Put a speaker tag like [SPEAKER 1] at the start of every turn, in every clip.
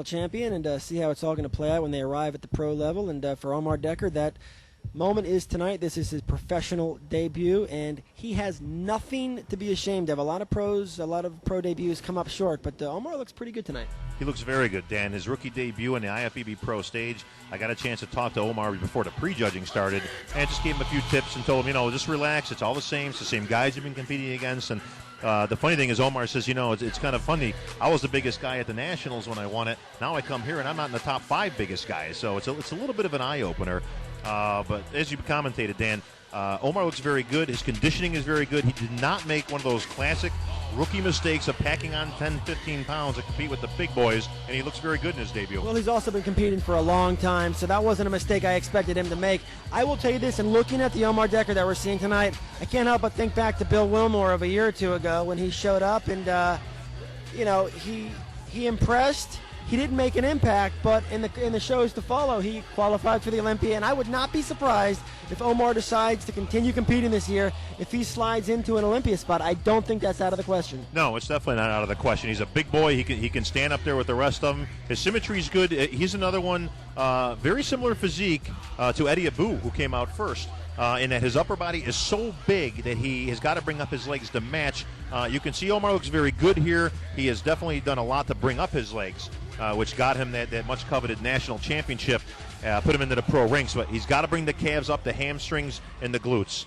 [SPEAKER 1] champion and see how it's all going to play out when they arrive at the pro level. And for Omar Deckard, that moment is tonight. This is his professional debut, and he has nothing to be ashamed of. A lot of pro debuts come up short, but Omar looks pretty good tonight.
[SPEAKER 2] He looks very good, Dan. His rookie debut on the IFBB Pro stage, I got a chance to talk to Omar before the prejudging started, and just gave him a few tips and told him, just relax. It's all the same. It's the same guys you've been competing against. And the funny thing is, Omar says, it's kind of funny. I was the biggest guy at the Nationals when I won it. Now I come here, and I'm not in the top 5 biggest guys. So it's a little bit of an eye-opener. But as you commentated, Dan, Omar looks very good. His conditioning is very good. He did not make one of those classic rookie mistakes of packing on 10, 15 pounds to compete with the big boys, and he looks very good in his debut.
[SPEAKER 1] Well, he's also been competing for a long time, so that wasn't a mistake I expected him to make. I will tell you this, and looking at the Omar Deckard that we're seeing tonight, I can't help but think back to Bill Wilmore of a year or two ago when he showed up, and, he impressed. He didn't make an impact, but in the shows to follow, he qualified for the Olympia, and I would not be surprised if Omar decides to continue competing this year if he slides into an Olympia spot. I don't think that's out of the question.
[SPEAKER 2] No, it's definitely not out of the question. He's a big boy. He can stand up there with the rest of them. His symmetry is good. He's another one, very similar physique to Eddie Abu, who came out first. In that his upper body is so big that he has got to bring up his legs to match. You can see Omar looks very good here. He has definitely done a lot to bring up his legs, which got him that much coveted national championship, put him into the pro ranks. But he's got to bring the calves up, the hamstrings, and the glutes.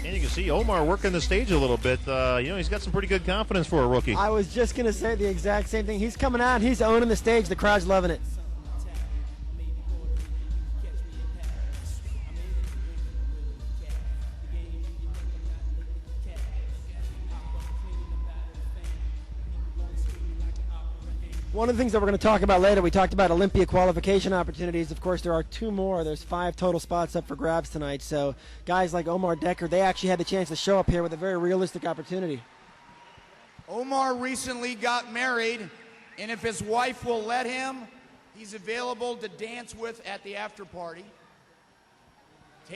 [SPEAKER 2] And you can see Omar working the stage a little bit. He's got some pretty good confidence for a rookie.
[SPEAKER 1] I was just going to say the exact same thing. He's coming out. He's owning the stage. The crowd's loving it. One of the things that we're going to talk about later, we talked about Olympia qualification opportunities. Of course, there are 2 more. There's 5 total spots up for grabs tonight. So guys like Omar Deckard, they actually had the chance to show up here with a very realistic opportunity.
[SPEAKER 3] Omar recently got married, and if his wife will let him, he's available to dance with at the after party.